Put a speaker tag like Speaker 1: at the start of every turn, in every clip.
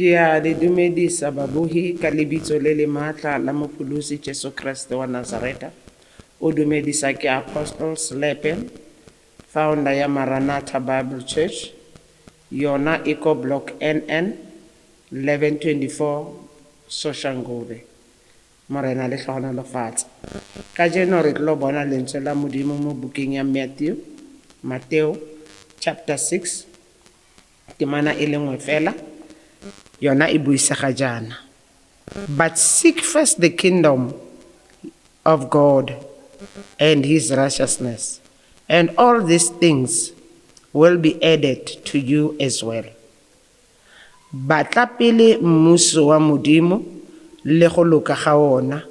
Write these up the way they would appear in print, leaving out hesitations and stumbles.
Speaker 1: Ke a le dumedisa babohi ka lebitso le le matla la mopholosi Jesu Kriste wa Nazareta. O dumedisa ke Apostle Slepe, founder ya Maranatha Bible Church, yona Eco Block NN 1124 Soshanguve. Morena le tlhogona lefatshe. Ka jeno re tlo bona lentswe la Modimo mo bukeng ya Mateo chapter 6 temana e le nngwe fela. Yona e buisega jaana. But seek first the kingdom of God and his righteousness, and all these things will be added to you as well. Batla pele mmuso wa Modimo le go loka ga ona,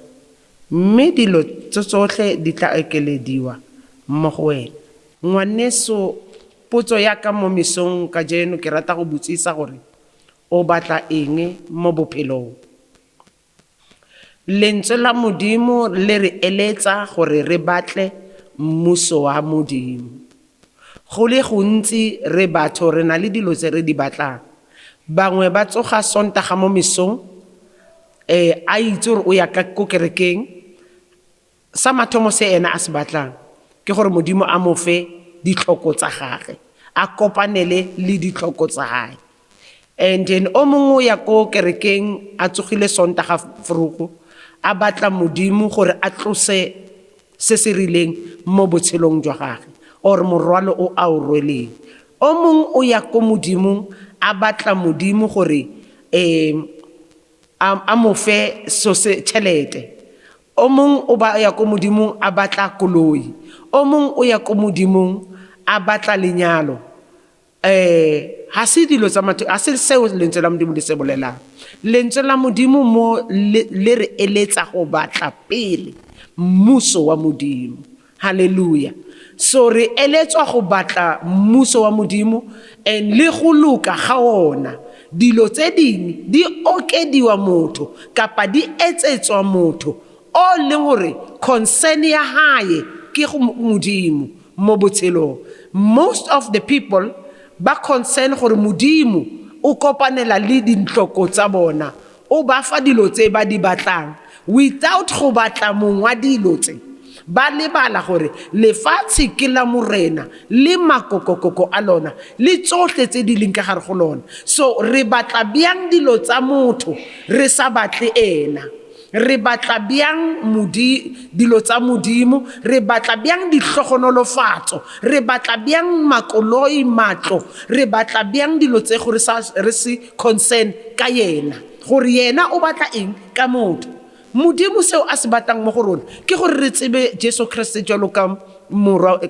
Speaker 1: mme dilo tsotlhe di tla ekelediwa mo go wena. Ngwaneso, potso ya ka mo misong ka jeno ke rata go botsisa gore o batla eng mo bophelong. Lentswe la Modimo le re eletsa gore re batle mmuso wa Modimo. Go le gontsi re batho re na le dilo tse re di batlang. Bangwe ba tsoga Sontaga mo misong a itse gore o ya ko kerekeng, sa mathomo se ena a se batlang ke gore Modimo a mo fe ditlhoko tsa gagwe, a kopanele le ditlhoko tsa gagwe. And then o mongwe ya ko kerekeng a tsogile Sontaga vroeg a batla Modimo gore a tlose se se rileng mo botshelong jwa gagwe or morwalo o a o rweleng. O mongwe o ya ko Modimo a batla Modimo gore a mo fe tšhelete. O mongwe o ba ya ko Modimo a batla koloi. O mongwe o ya ko Modimo a batla lenyalo. Ha se dilo tsa matho, a se seo lentswe la Modimo le se bolelang. Lentswe la Modimo mo le re eletsa go batla pele mmuso wa Modimo. Hallelujah. So re eletswa go batla mmuso wa Modimo and le go loka ga ona. Dilo tse dingwe di okediwa motho kapa di etsetswa motho o leng gore concern ya hae ke go Modimo mo botshelong. Most of the people ba concern gore Modimo o kopanela le dintloko tsa bona, o ba fa dilo tse ba di batlang without go batla mong wa dilo tse. Ba lebala gore lefatshe ke la morena le makokokoko a lona le tsotlhe tse di leng ka gare go lona. So re batla bjang dilo tsa motho re sa batle ena. Re batla bjang dilo tsa Modimo, re batla bjang ditlhogonolofatso, re batla bjang makoloi matlo, re batla bjang dilo tse gore re se concern ka yena, gore yena o batla eng ka motho. Modimo seo a se batlang mo go rona ke gore re tsebe Jesu Kriste jalo ka morwa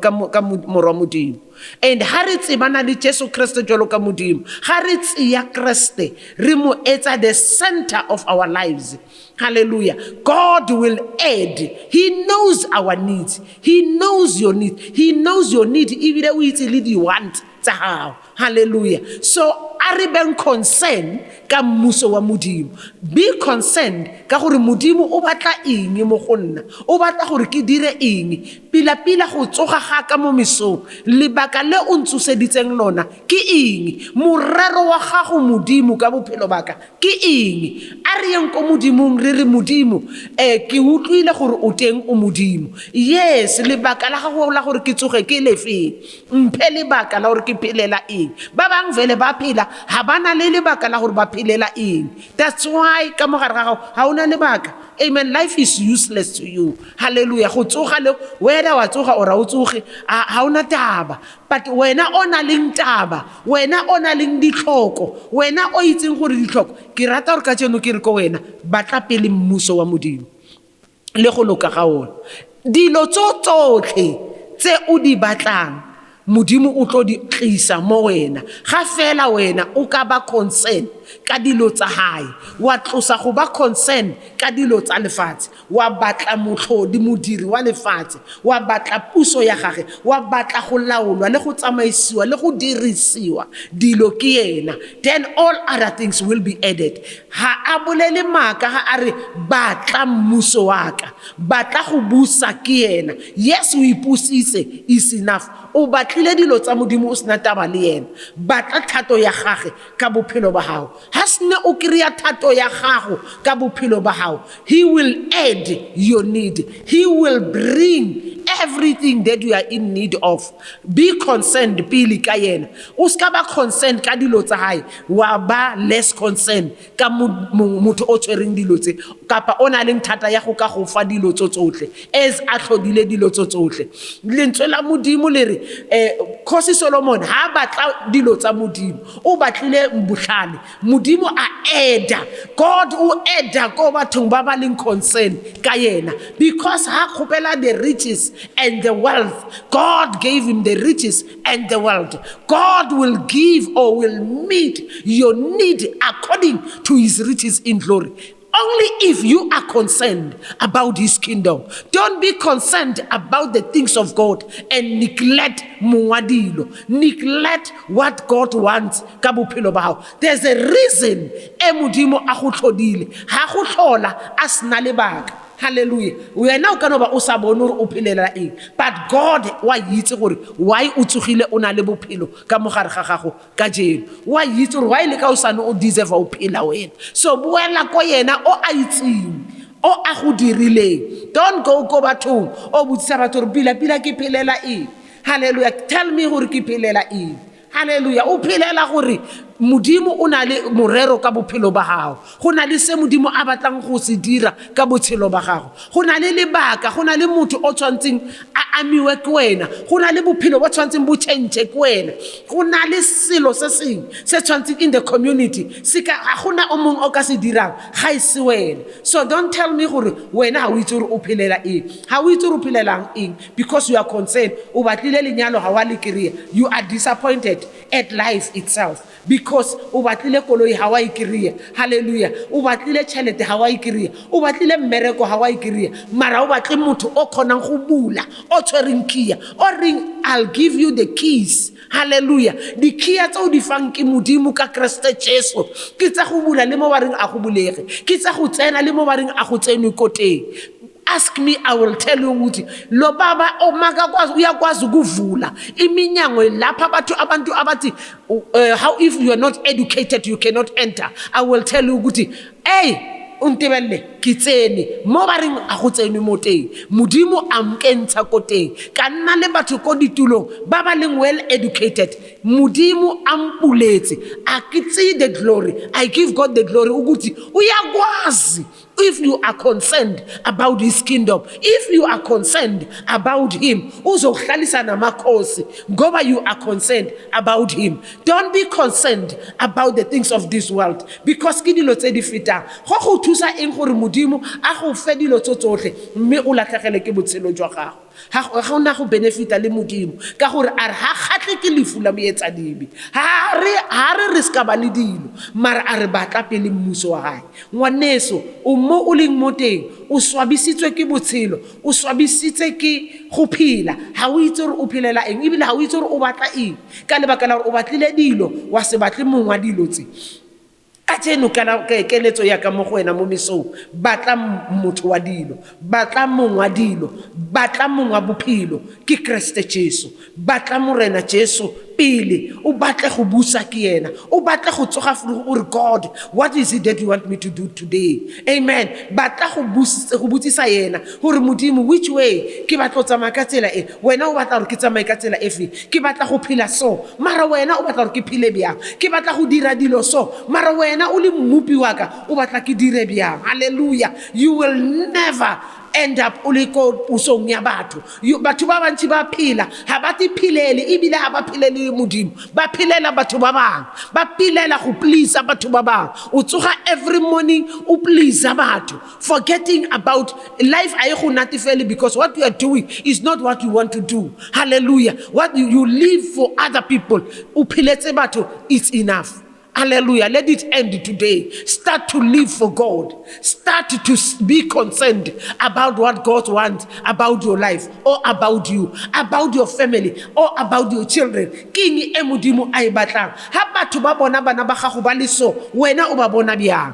Speaker 1: Modimo. And ha re tsebana le Jesu Kriste jalo ka Modimo, ha re tseya Kriste re mo etsa the center of our lives. Hallelujah. God will add. He knows our needs. He knows your need. He knows your need even though it's a little want to have. Hallelujah. So are ben concerned ka mmuso wa Modimo. Be concerned ka gore Modimo o batla eng mo go nna, o batla gore ke dire eng. Pila go tsoga ga ka mo misong, lebaka le o ntsoseditseng lona ke eng. Morero wa gago Modimo ka bophelo baka ke eng. A re yeng ko Modimong re re Modimo ke utlwile gore o teng o Modimo. Yes, lebaka la gago la gore ke tsoge ke lefeng, mphe lebaka la gore ke phelela eng. Ba bang vele ba phela ha bana le lebaka la gore ba phelela eng. That's why ka mogare ga gago ha una lebaka. Amen. Life is useless to you. Hallelujah. Go tsoga le wena wa tsoga ora o tsoge ha una taba. But wena ona leng taba, wena ona leng ditlhoko, wena o itseng gore ditlhoko. Ke rata gore ka tseno ke re ko wena batla pele mmuso wa Modimo le go loka ga ona. Dilo tsotlhe tse o di batlang Modimo o tlo di tlisa mo wena. Ga fela wena o ka ba concern ka dilo tsa hae, wa tlosa go ba concern ka dilo tsa lefatshe, wa batla motlhodi modiri wa lefatshe, wa batla puso ya gage, wa batla go laolwa le go tsamaisiwa le go dirisiwa dilo ke yena, then all other things will be added. Ha a bolele maka ha a re batla mmuso wa ka, batla go busa ke yena. Yes, o ipusitse is enough. O batla batlile dilo tsa modimo o sena taba le yena batla thato ya gage ka bophelo ba gago ha sene o kry-a thato ya gago ka bophelo ba gago he will add your need he will bring everything that you are in need of be concerned pele ka yena o ska ba concerned ka dilo tsa hae wa ba less concerned ka motho o tshwereng dilo tse kapa o na leng thata ya go ka go fa dilo tsotlhe as a tlhodile dilo tsotlhe lentswe la modimo le re Khosi Solomon ha batla dilo tsa modimo o batlile mbuhlane modimo a eda God o eda ko bathong ba ba leng concern ka yena because ha khopela the riches and the wealth God gave him the riches and the wealth God will give or will meet your need according to his riches in glory only if you are concerned about his kingdom. Don't be concerned about the things of God and neglect muadilo. Neglect what God wants. There's a reason emudimo ahutlodile. Hahutlola asnalebag. Hallelujah. We are now going to usabonur upilela in. But God, why yitzuri? Why utuhile unalebo pilo? Kamuhar hahaho kajin. Why yitur? Why lekausano o deserve upila wen? So buela koyena o aitim. O ahudirile. Don't go batum. O butsabatur bila ki pilela in. Hallelujah. Tell me who ki pilela in. Hallelujah. Upilela huri. Modimo o na le morero ka bophelo ba gago go na le se modimo a batlang go se dira ka botshelo ba gago go na le lebaka go na le motho o tshwantseng a amiwe ke wena go na le bophelo bo tshwantseng bo change ke wena go na le selo se seng se tshwantseng in the community se ka ga gona o mong o ka se dirang ga e se wena so don't tell me gore wena ha o itse gore o phelela eng ha o itse gore o phelelang eng because you are concerned o batlile lenyalo ha wa le kry you are disappointed at life itself because o batlile koloi ha wa ikriya hallelujah o batlile tšhelete ha wa ikriya o batlile mmereko ha wa ikriya mara o batle motho o khonang go bula o tshwereng kia o ring I'll give you the keys hallelujah di kia tsa o di fang ke modimo ka Kriste Jesu ke tsa go bula le mo ba reng a go bulege ke tsa go tsena le mo ba reng a go tsenwe ko teng ask me I will tell you ukuthi lo baba o makakwazi uyakwazi ukuvula iminyango lapha abantu abathi how if you are not educated you cannot enter I will tell you ukuthi hey untebelle kitsene mo ba reng a go tsenwe mo teng modimo a mkentsha ko teng ka nna le batho ko ditulong ba ba leng well educated modimo a mpuletse a kitse the glory I give God the glory ukuthi uyakwazi if you are concerned about his kingdom if you are concerned about him uzohlalisana namakhosi ngoba you are concerned about him don't be concerned about the things of this world because ke dilo tse di fetang go go thusa eng gore modimo a go fe dilo tsotlhe mme o latlhegele ke botshelo jwa gago ha ona go benefita le modimo ka gore a re ha khatle ke lefula moetsa dibi ha re ska ba le dilo mara a re batla pele mmuso wa gae ngwaneso o mo o leng mo teng o swabisitswe ke botshelo o swabisitse ke go phela ha o itse re o phelela eng ebile ha o itse re o batla eng ka lebaka la re o batlile dilo wa se batle mongwa dilo tse a tseno kana keletso ya ka mo go wena mo mesong batla motho wa dilo batla mongwa dilo batla mongwa bophelo ke Kriste Jesu batla morena Jesu pele o batle go busa ke yena o batle go tsoga gore God what is it that you want me to do today amen batla go butsisa yena gore modimo which way ke batla tsamaya ka tsela e wena o batla gore ke tsamaye ka tsela efe ke batla go phela so mara wena o batla gore ke phile byang ke batla go dira dilo so mara wena o le mmupi wa ka o batla ke dire byang hallelujah you will never end up uliko pusong ya batho batho ba bantsi ba phela ha ba ti philele ebile ha ba philele modimo ba philela batho ba bang ba philela go please batho ba bang o tsoga every morning o please batho forgetting about life a go natifele because what you are doing is not what you want to do hallelujah what you live for other people o philetse batho it's enough. Hallelujah. Let it end today. Start to live for God. Start to be concerned about what God wants about your life or about you, about your family or about your children. King emudimo ai batlang. Ha batho ba bona bana ba gago ba le so, wena o ba bona byang.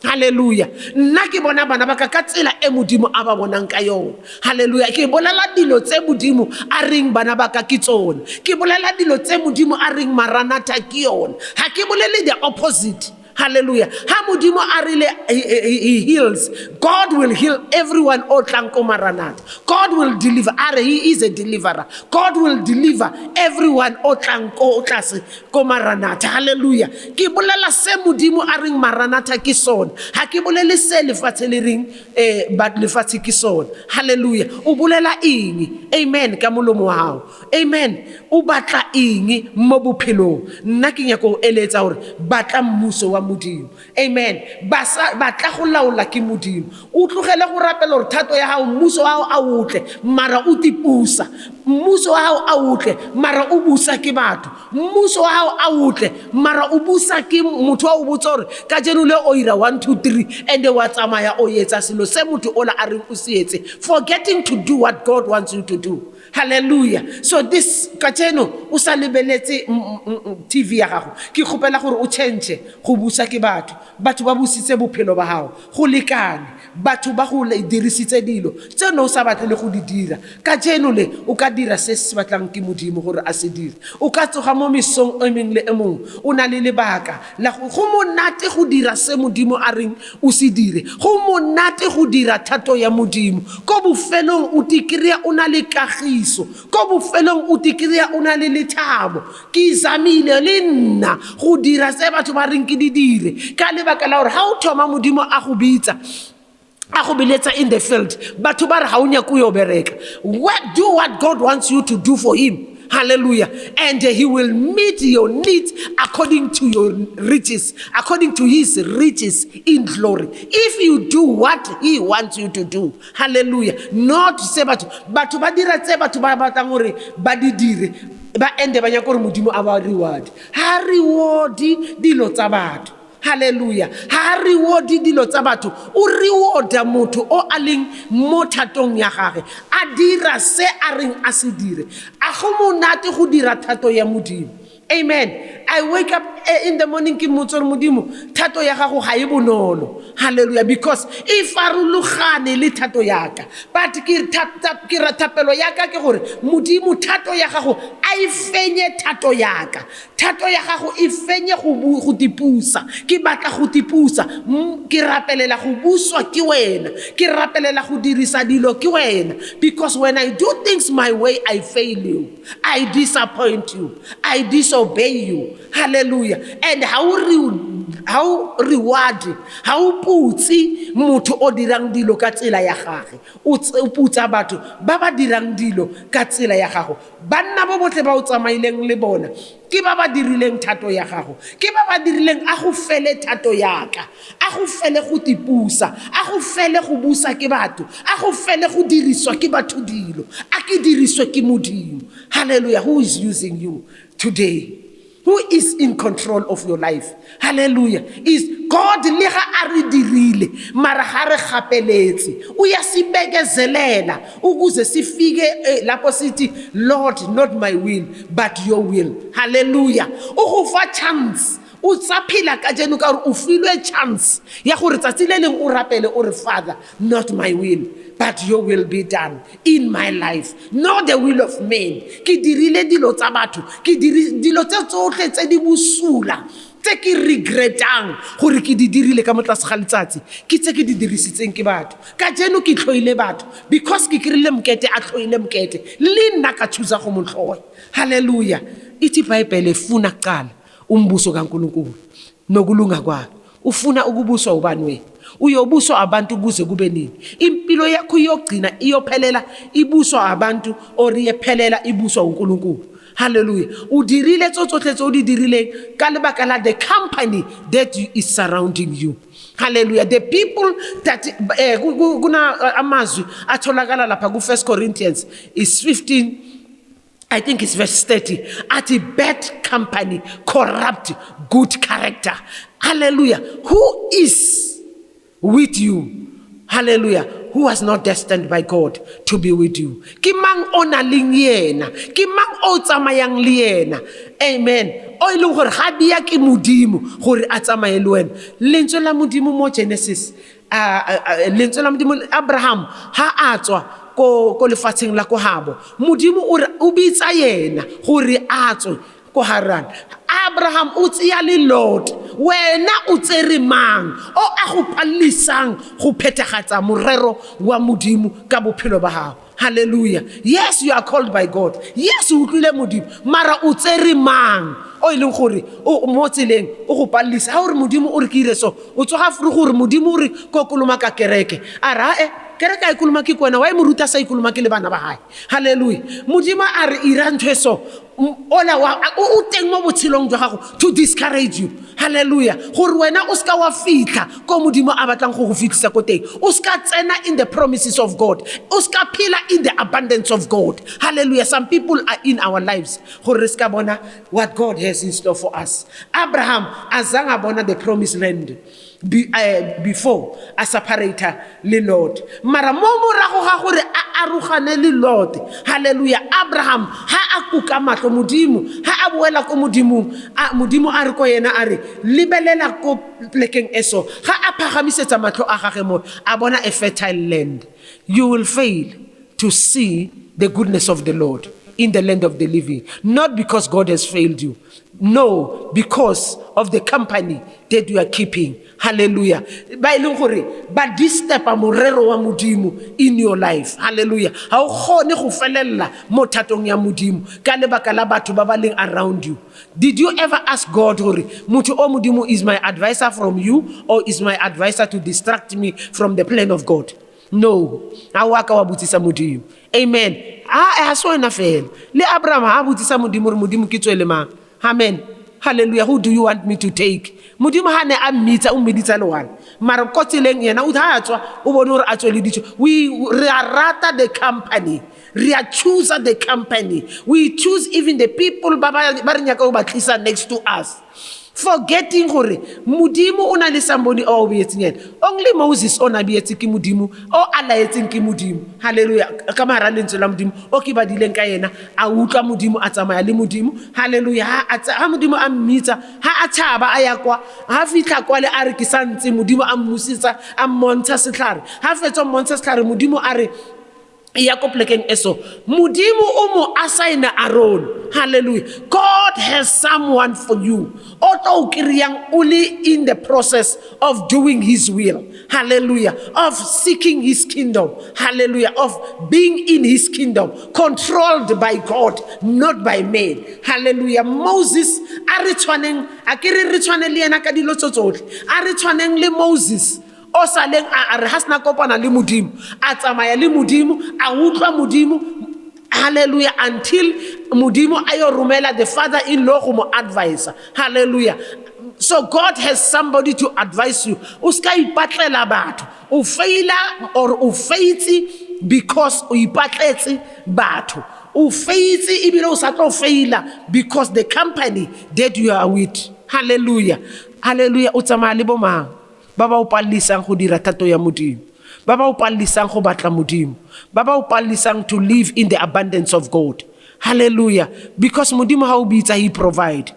Speaker 1: Hallelujah. Nna ke bona bana ba ka tsela e modimo a ba bonang ka yona. Hallelujah. Ke bolela dilo tse modimo a reng bana ba ka ke tsone. Ke bolela dilo tse modimo a reng Maranatha ke yona. Ha ke bolele the opposite. Hallelujah. Ha modimo a rile he heals. God will heal everyone o tlang ko Maranatha. God will deliver. He is a deliverer. God will deliver everyone o tlang ko tlase ko Maranatha. Hallelujah. Ke bolela se modimo a reng Maranatha ke sona. Ha ke bolele se lefatshe le reng but lefatshe ke sona. Hallelujah. O bolela eng? Amen ka molomo wa hao. Amen. O batla eng mo bophelong? Nna ke nyaka go eletsa hore batla mmuso wa modimo. Amen. Batla go laola ke modimo. O tlogele go rapela hore thato ya hao mmuso wa hao a utle mara o tipusa. Mmuso wa hao a utle mara o busa ke batho. Mmuso wa hao a utle mara o busa ke motho wa o botsa hore ka jeno le o ira 1 2 3 and wa tsamaya o etsa selo se motho ola a reng o se etse, forgetting to do what God wants you to do. Hallelujah. So this kajeno o sa lebeletse TV ya gago, ke khopela gore o change go busa ke batho ba busitse bophelo ba hao go lekane, batho ba go dirisitse dilo tseno o sa batle go di dira. Kajeno le o ka dira se se batlang ke modimo gore a se dire. O ka tsoga mo mesong e meng le e mong o na le lebaka la go monate go dira se modimo a reng o se dire. Go monate go dira thato ya modimo. Ko bofelong o tikriya o na le kagiso, ko bofelong o tikriya o na le lethabo. Ke izamile le nna go dira se batho ba reng ke di dire ka lebaka la gore ha o thoma modimo a go bitsa a go beletsa in the field, batho ba re ha o nya go yo bereka. Do what God wants you to do for him. Hallelujah. And he will meet your needs according to your riches, according to his riches in glory. If you do what he wants you to do. Hallelujah. Not say batho ba dira tse batho ba batlang gore ba di dire ba ende ba nya gore modimo a ba reward. Ha reward dilo tsa batho. Hallelujah. Ha reward dilo tsa batho, o rewarda motho o a leng mo thatong ya gage a dira se a reng a se dire. A go monate go dira thato ya modimo. Amen. I wake up in the morning ke motsore modimo thato ya gago ga e bonolo. Hallelujah. Because e farologane le thato yaka, but ke thapelo yaka ke gore modimo thato ya gago a e fenye thato yaka. Thato ya gago e fenye go tipusa. Ke batla go tipusa, ke rapelela go buswa ke wena, ke rapelela go dirisa dilo ke wena. Because when I do things my way, I fail you, I disappoint you, I disobey you. Hallelujah. And how reward, how putsi motho o dirang dilo ka tsela ya gage, o putsa batho ba ba dirang dilo ka tsela ya gago. Banna bo botle ba o tsamaileng le bona ke ba ba dirileng thato ya gago, ke ba ba dirileng a go fele thato yaka, a go fele go tipusa, a go fele go busa ke batho, a go fele go diriswa ke batho dilo, a ke diriswe ke modimo. Hallelujah. Who is using you today? Who is in control of your life? Hallelujah. Is God le ga a re dirile mara ga re gapeletse o ya sibekezelela ukuze sifike lapho sithi Lord, not my will but your will. Hallelujah. O go fa chance o tsaphila ka jeno ka re o filwe chance ya gore tsatsi le leng o rapele o re Father, not my will but your will be done in my life, not the will of men. Ke dirile dilo tsa batho, ke dilo tse tsotlhe tse di busula tse ke regretang gore ke di dirile ka motlase ga letsatsi, ke tse ke di dirisitseng ke batho. Ka jeno ke tlhoile batho because ke kirile mokete a tlhoile mokete le nna ka choose go motlhoya. Hallelujah. Ithi iBhayibheli efuna kuqala umbuso kaNkulunkulu nokulunga kwakhe. Ufuna ukubuswa ubani wena? Uyobuswa abantu kuze kube nini? Impilo yakho iyogcina iyophelela ibuswa abantu or iyephelela ibuswa uNkulunkulu. Hallelujah. Udirile tsotsotle tso di dirileng ka lebaka la the company that is surrounding you. Hallelujah. The people that kuna amazwi atholakala lapha ku 1 Corinthians is 15, I think it's verse 30. At a bad company corrupt good character. Hallelujah. Who is with you? Hallelujah. Who was not destined by God to be with you? Ki mang ona ling yena, ki mang o tsamayang le yena. Amen. o ile gore ga bia ke modimo gore a tsamaye le wena lentswe la modimo mo Genesis lentswe la modimo Abraham ha a tswa ko lefatsheng la ko habo modimo o bitsa yena gore a tswe ko Haran. Abraham o tseya le Lot, wena o tsere mang o a go pallisang go phethagatsa morero wa modimo ka bophelo ba gago. Hallelujah. Yes, you are called by God. Yes, o utlwile modimo, mara o tsere mang o ileng gore o mo tseleng o go pallisa ha gore modimo o re ke ire so o tsoga furu gore modimo o re ko koloma ka kereke a ra kereka e kuluma ke kwena wa e moruta sa ikuluma ke le bana ba hae. Hallelujah. Modimo a re ira ntwe so ola wa o teng mo botshelong jwa gago to discourage you. Hallelujah. Gore wena o ska wa fitla ko modimo a batlang go go fitlisa ko teng, o ska tsena in the promises of God, o ska phela in the abundance of God. Hallelujah. Some people are in our lives gore ska bona what God has in store for us. Abraham azanga bona the promised land before a separator le Lord, mara mo morago ga gore a arogane le Lord. Hallelujah. Abraham ha a kuka matlo modimo ha a boela ko modimo a re ko yena a re lebelela ko plekeng eso ga a phagamisetsa matlo a gage mo a bona a fertile land. You will fail to see the goodness of the Lord in the land of the living, not because God has failed you, no, because of the company that you are keeping. Hallelujah. Ba ileng gore ba disturb morero wa modimo in your life. Hallelujah. Ha o gone go felella mo thatong ya modimo ka lebaka la batho ba ba leng around you. Did you ever ask God gore motho o modimo is my advisor from you or is my advisor to distract me from the plan of God? No. A wa ka wa butsisa modimo. Amen. So ena fela le Abraham ha butsisa modimo re modimo ke tswele mang. Amen. Hallelujah. Who do you want me to take? Modimo ha ne a mmitsa o mmeditsa le wana mara ko tseleng yena o tha tswa o bone gore a tswele ditso. We rata the company, we choose the company, we choose even the people ba re nyaka o ba tlisa next to us, forgetting gore modimo o na le somebody o beetseng yena. Only Moses o na beetse ke modimo o a laetseng ke modimo. Hallelujah. Ka mara lentswe la modimo o ke ba dileng ka yena a utlwa modimo a tsamaya le modimo. Hallelujah. Ha modimo a mmitsa ha a tshaba a ya kwa ha fitla kwa le a re ke santse modimo a mmusitsa a mmontsha setlhare ha fetsa mmontsha setlhare modimo a re Jacob plekeng eso modimo o mo assign Aaron. Hallelujah. God has someone for you o kriyang only in the process of doing his will. Hallelujah. Of seeking his kingdom. Hallelujah. Of being in his kingdom, controlled by God, not by man. Hallelujah. Moses a re tshwaneng a ke re tshwane le ena ka dilo tsotlhe a re tshwaneng le Moses o saleng a re hasna kopana le modimo a tsamaya le modimo a utlwa modimo. Hallelujah. Until modimo ayo romela the father-in-law go mo advisor. Hallelujah. So God has somebody to advise you. O ska ipatlela batho o faila or o faitsi because o ipatletse batho o faitsi ebile o sa tlo faila because the company that you are with. Hallelujah. Hallelujah. O tsamaya le bomang ba ba o pallisang go dira thato ya modimo, ba ba o pallisang go batla modimo, ba ba o pallisang to live in the abundance of God. Hallelujah. Because modimo ha o bitsa he provide.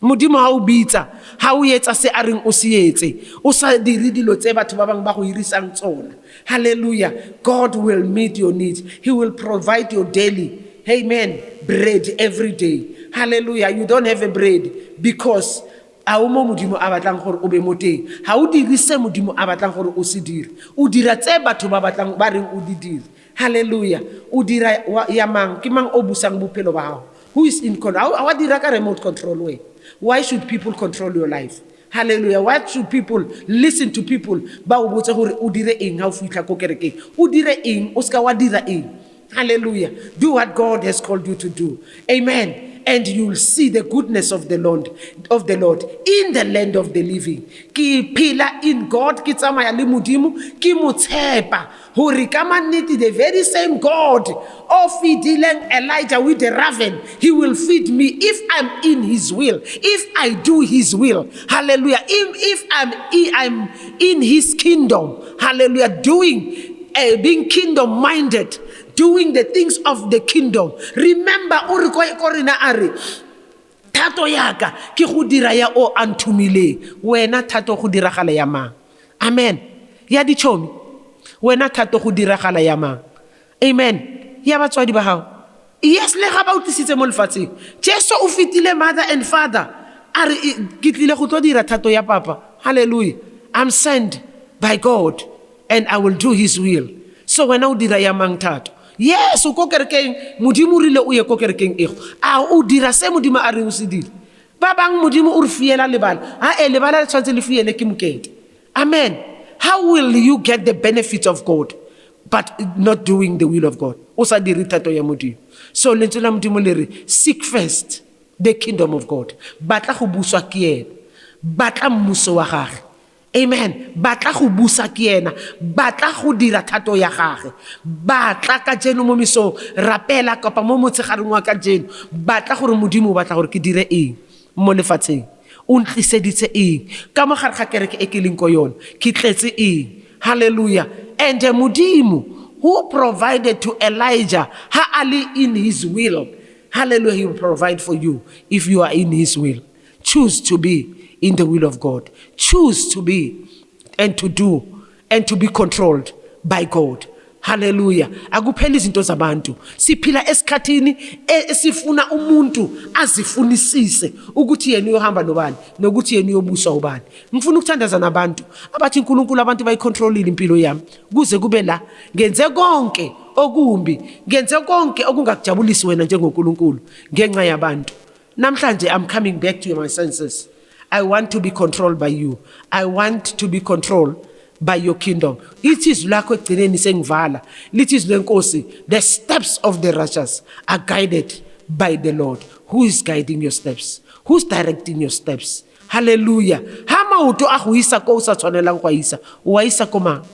Speaker 1: Modimo ha o bitsa ha o etsa se a reng o se etse o sa dire dilo tse batho ba bang ba go irisang tsona. Hallelujah. God will meet your needs. He will provide your daily, amen, bread every day. Hallelujah. You don't have a bread because a o mo modimo a batlang gore o be mo teng ha o dirise modimo a batlang gore o se dire o dira tse batho ba batlang ba reng o di dire. Hallelujah. O dira ya mang ke mang o busang bophelo ba gago? Who is in control? Wa dira ka remote control way. Why should people control your life? Hallelujah. Why should people listen to people ba o botse gore o dire eng ha o fitla ko kerekeng o dire eng o ska wa dira eng? Hallelujah. Do what God has called you to do. Amen. And you'll see the goodness of the Lord in the land of the living. Ki phela in God, ki tsamaya le modimo, ki mo tshepa hore ka mannete the very same God o feedileng Elijah with the raven, he will feed me if I'm in his will, if I do his will. Hallelujah. If I'm in his kingdom. Hallelujah. Being kingdom minded, doing the things of the kingdom. Remember, thato yaka ke go dira ya o anthumileng wena thato go diragala ya mang amen ya dichomi wena thato go diragala ya mang amen ya batswadi ba gago yes le ga ba utlwisitse mo lefatsheng Jesu o fitile mother and father are ke tlile go tlo dira thato ya papa hallelujah I'm sent by God and I will do his will so wena o dira ya mang thato yes o ko kerekeng modimo rile o ye ko kerekeng ego a o dira se modimo a re o se dira ba bang modimo o re fiela lebala lebala le tshwantse le fiele ke mokete amen how will you get the benefits of God but not doing the will of God o sa dire thato ya modimo so lentswe la modimo le re seek first the kingdom of God batla go buswa ke yena batla mmuso wa gagwe amen batla go busa ke yena batla go dira thato ya gagwe batla ka jeno mo miso rapela kapa mo motshegareng wa ka jeno batla gore modimo batla gore ke dire eng mo lefatsheng o ntliseditse eng ka mo gare ga kereke e ke leng ko yona ke tletse eng hallelujah and modimo who provided to Elijah ha ali in his will hallelujah he will provide for you if you are in his will choose to be in the will of God. Choose to be and to do and to be controlled by God. Hallelujah. Akuphela izinto zabantu. Siphila esikhathini esifuna umuntu azifunisise ukuthi yena uyohamba nobani nokuthi yena uyobuswa ubani. Ngifuna ukuthandaza nabantu abathi uNkulunkulu abantu bayicontrolile impilo yami kuze kube la ngenze konke okumbi ngenze konke okungakujabulisi wena njengoNkulunkulu ngenxa yabantu. Namhlanje I'm coming back to my senses. I want to be controlled by you. I want to be controlled by your kingdom. It is lakho egcineni sengivala. It is lenkosi. The steps of the righteous are guided by the Lord. Who is guiding your steps? Who's directing your steps? Hallelujah. Hama uto a go isa ko sa tshwanelang go isa. Wa isa ko mang?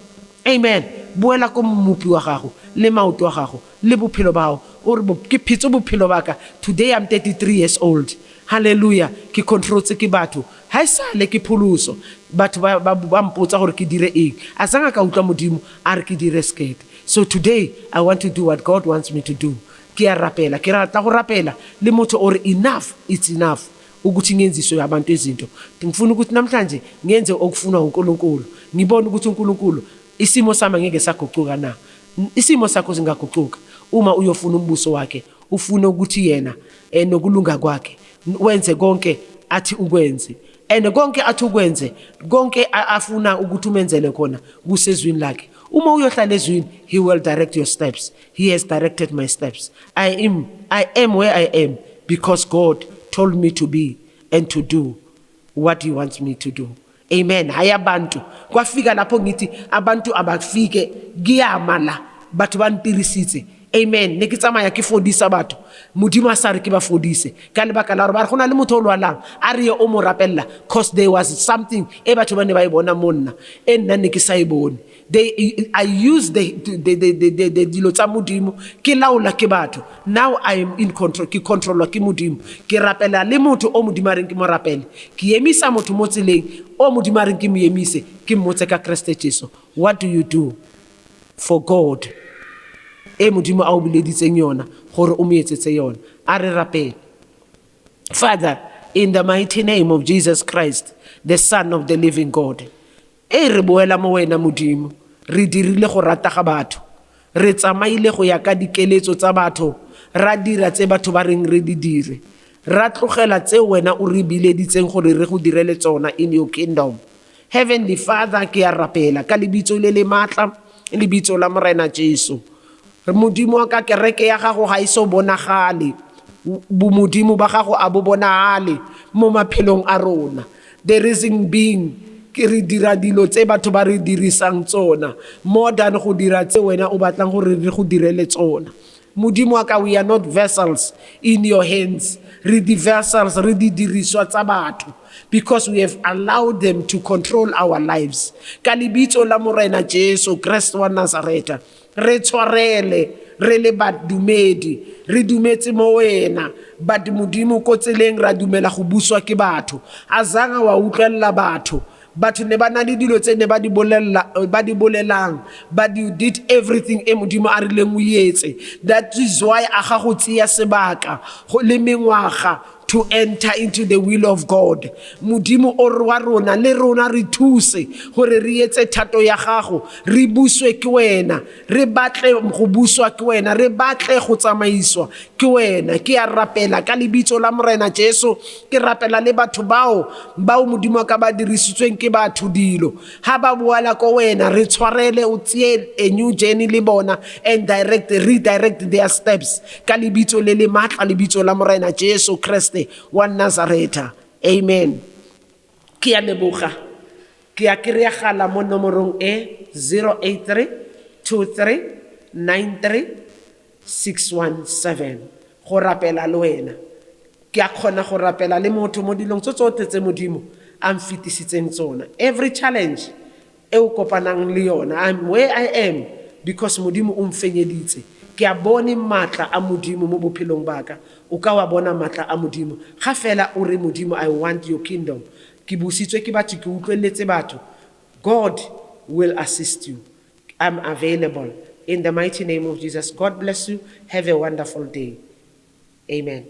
Speaker 1: Amen. Buela ko mmupi wa gago le maoto wa gago le bophelo ba gago. O re ke phitso bophelo ba ka. Today I'm 33 years old. Hallelujah ki controlse ke batho ha isale ke phuluso batho ba mpotsa gore ke dire eng a sanga ka utla modimo a re ke dire skate so today I want to do what God wants me to do ke a rapela ke rata go rapela le motho ore enough it's enough ukuthi ngenziso yabantu izinto ngifuna ukuthi namhlanje ngenze okufuna uNkulunkulu ngibone ukuthi uNkulunkulu isimo sami ngeke saguquka na isimo sakho singaguquka uma uyofuna umbuso wakhe ufuna ukuthi yena nokulunga kwakhe wenze konke athi ukwenze and konke athi ukwenze konke afuna ukuthi umenzele khona kusezwini lakhe uma uyohlala ezwini he will direct your steps he has directed my steps I am where I am because God told me to be and to do what he wants me to do amen hayabantu kwafika lapho ngithi abantu abafike ngiyamala batho bantirisitse amen ne ke tsamaya ke fodisa batho modimo a sa re ke ba fodise ka lebaka la gore ba re gona le motho o lwalang a re o mo rapella cause there was something e batho ba ne ba e bona monna e nna ne ke sa e bone I use the dilo tsa modimo ke laola ke batho now I am in control ke controlwa ke modimo ke rapela le motho o modimo a reng ke mo rapele ke emisa motho mo tseleng o modimo a reng ke mo emise ke mmotse ka Kriste Jesu what do you do for God e modimo a o bileditseng yona gore o moetsetse yona a re rapele Father in the mighty name of Jesus Christ the Son of the living God e re boela mo wena modimo re dirile go rata ga batho re tsamaile go ya ka dikeletso tsa batho ra dira tse batho ba reng re di dire ra tlogela tse wena o re bileditseng gore re go direle tsona in your kingdom Heavenly Father ke ya rapela ka lebitso le le matla lebitso la morena Jesu re modimo wa ka kereke ya gago ga iso bonagale bo modimo ba gago a bo bonagale mo maphelong a rona the reason being ke re dira dilo tse batho ba re dirisang tsona more than go dira tse wena o batlang gore re go direle tsona modimo wa ka we are not vessels in your hands re di vessels re di diriswa tsa batho because we have allowed them to control our lives ka lebitso la morena Jesu Christ wa Nazareta re tshwarele re le badumedi re dumetse mo wena bad modimo ko tseleng ra dumela go buswa ke batho azanga wa utlwella batho ne ba na le dilo tse ne ba di bolelang but you did everything e modimo a rileng o yetse that is why a ga go tsia sebaka go le mengwaga to enter into the will of God. Modimo o re wa rona le rona re thuse hore re etse thato ya gago, re buswe ke wena, re batle go buswa ke wena, re batle go tsamaiswa ke wena. Ke a rapela ka lebitso la Morena Jesu, ke rapela le batho bao Modimo ka ba dirisitsweng ke batho dilo, ha ba boala ko wena, re tshwarele o tsie a new journey le bona and redirect their steps ka lebitso le le matla, lebitso la Morena Jesu Kriste wa Nazareta. Amen. Ke a leboga. Ke a kry-agala mo nomorong e 0832393 go rapela le wena. Ke a kgona go rapela le motho mo dilong tsotlhe tse Modimo a mfitisitseng tsona. Every challenge e o kopanang le yona, I'm where I am because Modimo o mfenyeditse. Ke a bone matla a Modimo mo bophelong baka, o ka wa bona matla a Modimo ga fela o re Modimo, I want your kingdom. Ke busitswe ke batho, ke utlweletse batho. God will assist you. I'm available in the mighty name of Jesus. God bless you. Have a wonderful day. Amen.